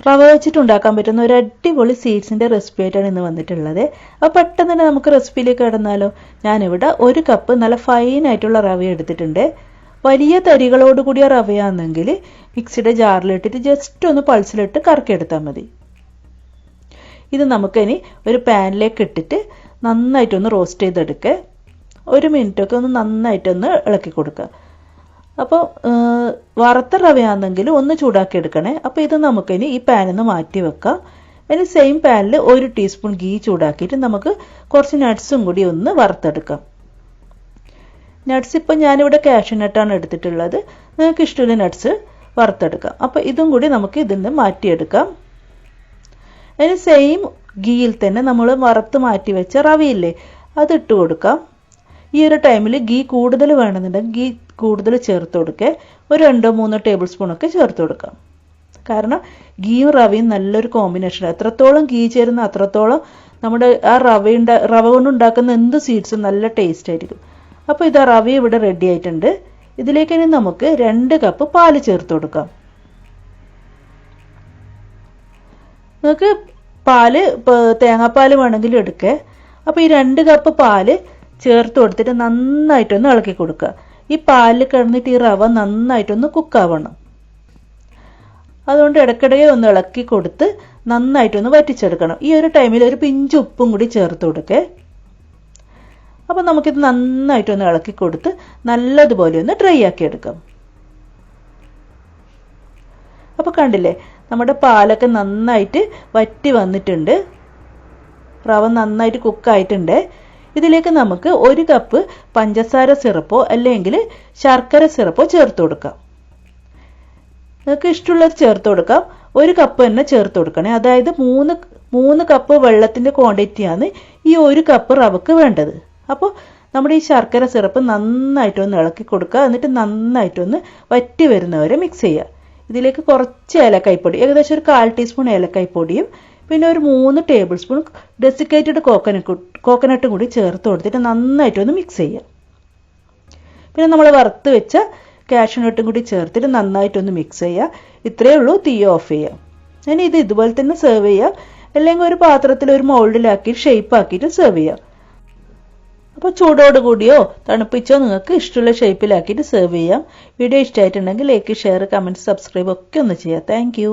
റവ വെച്ചിട്ടുണ്ടാക്കാൻ പറ്റുന്ന ഒരു അടിപൊളി സീഡ്സിൻ്റെ റെസിപ്പി ആയിട്ടാണ് ഇന്ന് വന്നിട്ടുള്ളത്. അപ്പോൾ പെട്ടെന്ന് തന്നെ നമുക്ക് റെസിപ്പിയിലേക്ക് കടന്നാലോ. ഞാനിവിടെ 1 കപ്പ് നല്ല ഫൈനായിട്ടുള്ള റവ എടുത്തിട്ടുണ്ട്. വലിയ തരികളോട് കൂടിയ റവയാണെങ്കിൽ മിക്സിയുടെ ജാറിലിട്ടിട്ട് ജസ്റ്റ് ഒന്ന് പൾസിലിട്ട് കറക്കിയെടുത്താൽ മതി. ഇത് നമുക്കിനി ഒരു പാനിലേക്ക് ഇട്ടിട്ട് നന്നായിട്ടൊന്ന് റോസ്റ്റ് ചെയ്തെടുക്കുക. 1 മിനിറ്റൊക്കെ ഒന്ന് നന്നായിട്ടൊന്ന് ഇളക്കി കൊടുക്കുക. അപ്പോൾ വറുത്ത റവയാണെങ്കിൽ ഒന്ന് ചൂടാക്കി എടുക്കണേ. അപ്പോൾ ഇത് നമുക്കിനി ഈ പാനിൽ നിന്ന് മാറ്റി വെക്കാം. ഇനി സെയിം പാനിൽ 1 ടീസ്പൂൺ ഗീ ചൂടാക്കിയിട്ട് നമുക്ക് കുറച്ച് നട്ട്സും കൂടി ഒന്ന് വറുത്തെടുക്കാം. നട്ട്സ് ഇപ്പം ഞാനിവിടെ കാഷ്യൂ നട്ടാണ് എടുത്തിട്ടുള്ളത്. നിങ്ങൾക്ക് ഇഷ്ടമുള്ള നട്ട്സ് വറുത്തെടുക്കാം. അപ്പോൾ ഇതും കൂടി നമുക്ക് ഇതിൽ നിന്ന് മാറ്റിയെടുക്കാം. ഇനി സെയിം ഗീയിൽ തന്നെ നമ്മൾ വറുത്ത് മാറ്റി വെച്ച റവയില്ലേ അതിട്ട് കൊടുക്കാം. ഈ ഒരു ടൈമിൽ ഗീ കൂടുതൽ വേണമെന്നുണ്ടെങ്കിൽ ഗീ കൂടുതൽ ചേർത്ത് കൊടുക്കുക. ഒരു 2-3 ടേബിൾ സ്പൂണൊക്കെ ചേർത്ത് കൊടുക്കാം. കാരണം ഗീയും റവയും നല്ലൊരു കോമ്പിനേഷനാണ്. എത്രത്തോളം ഗീ ചേരുന്ന അത്രത്തോളം നമ്മുടെ ആ റവ കൊണ്ടുണ്ടാക്കുന്ന എന്ത് സ്വീറ്റ്സും നല്ല ടേസ്റ്റ് ആയിരിക്കും. അപ്പോൾ ഇത് റവ ഇവിടെ റെഡി ആയിട്ടുണ്ട്. ഇതിലേക്ക് ഇനി നമുക്ക് 2 കപ്പ് പാല് ചേർത്ത് കൊടുക്കാം. നിങ്ങൾക്ക് പാല് തേങ്ങാപ്പാൽ വേണമെങ്കിലും എടുക്കുക. അപ്പോൾ ഈ 2 കപ്പ് പാല് ചേർത്ത് കൊടുത്തിട്ട് നന്നായിട്ടൊന്ന് ഇളക്കി കൊടുക്കുക. ഈ പാലിൽ കിടന്നിട്ട് ഈ റവ നന്നായിട്ടൊന്ന് കുക്കാവണം. അതുകൊണ്ട് ഇടയ്ക്കിടയെ ഒന്ന് ഇളക്കി കൊടുത്ത് നന്നായിട്ടൊന്ന് വറ്റിച്ചെടുക്കണം. ഈ ഒരു ടൈമിൽ ഒരു പിഞ്ച് ഉപ്പും കൂടി ചേർത്ത് കൊടുക്കേ. അപ്പോൾ നമുക്കിത് നന്നായിട്ടൊന്ന് ഇളക്കി കൊടുത്ത് നല്ലതുപോലെ ഒന്ന് ഡ്രൈ ആക്കി എടുക്കാം. അപ്പോൾ കണ്ടില്ലേ, നമ്മുടെ പാലൊക്കെ നന്നായിട്ട് വറ്റി വന്നിട്ടുണ്ട്. റവ നന്നായിട്ട് കുക്കായിട്ടുണ്ട്. ഇതിലേക്ക് നമുക്ക് 1 കപ്പ് പഞ്ചസാര സിറപ്പോ അല്ലെങ്കിൽ ശർക്കര സിറപ്പോ ചേർത്ത് കൊടുക്കാം. നിങ്ങൾക്ക് ഇഷ്ടമുള്ളത് ചേർത്ത് കൊടുക്കാം. 1 കപ്പ് തന്നെ ചേർത്ത് കൊടുക്കണേ. അതായത് 3 കപ്പ് വെള്ളത്തിൻ്റെ ക്വാണ്ടിറ്റിയാണ് ഈ 1 കപ്പ് റവക്ക് വേണ്ടത്. അപ്പോൾ നമ്മുടെ ഈ ശർക്കര സിറപ്പ് നന്നായിട്ടൊന്ന് ഇളക്കി കൊടുക്കുക. എന്നിട്ട് നന്നായിട്ടൊന്ന് വറ്റി വരുന്നവരെ മിക്സ് ചെയ്യുക. ഇതിലേക്ക് കുറച്ച് ഏലക്കായ്പ്പൊടി, ഏകദേശം ഒരു 1/4 ടീസ്പൂൺ ഏലക്കായ്പ്പൊടിയും പിന്നെ ഒരു 3 ടേബിൾ സ്പൂൺ ഡെസിക്കേറ്റഡ് കോക്കനട്ടും കൂടി ചേർത്ത് കൊടുത്തിട്ട് നന്നായിട്ടൊന്ന് മിക്സ് ചെയ്യുക. പിന്നെ നമ്മൾ വറുത്ത് വെച്ച കാഷ്യൂ നട്ടും കൂടി ചേർത്തിട്ട് നന്നായിട്ടൊന്ന് മിക്സ് ചെയ്യുക. ഇത്രയേ ഉള്ളൂ. തീ ഓഫ് ചെയ്യുക. ഇനി ഇത് ഇതുപോലെ തന്നെ സെർവ് ചെയ്യുക. അല്ലെങ്കിൽ ഒരു പാത്രത്തിൽ ഒരു മൗൾഡിലാക്കി ഷേപ്പ് ആക്കിയിട്ട് സെർവ് ചെയ്യുക. അപ്പോൾ ചൂടോട് കൂടിയോ തണുപ്പിച്ചോ നിങ്ങൾക്ക് ഇഷ്ടമുള്ള ഷേപ്പിലാക്കിയിട്ട് സെർവ് ചെയ്യാം. വീഡിയോ ഇഷ്ടമായിട്ടുണ്ടെങ്കിൽ ലൈക്ക്, ഷെയർ, കമൻറ്റ്, സബ്സ്ക്രൈബ് ഒക്കെ ഒന്ന് ചെയ്യാം. Thank you.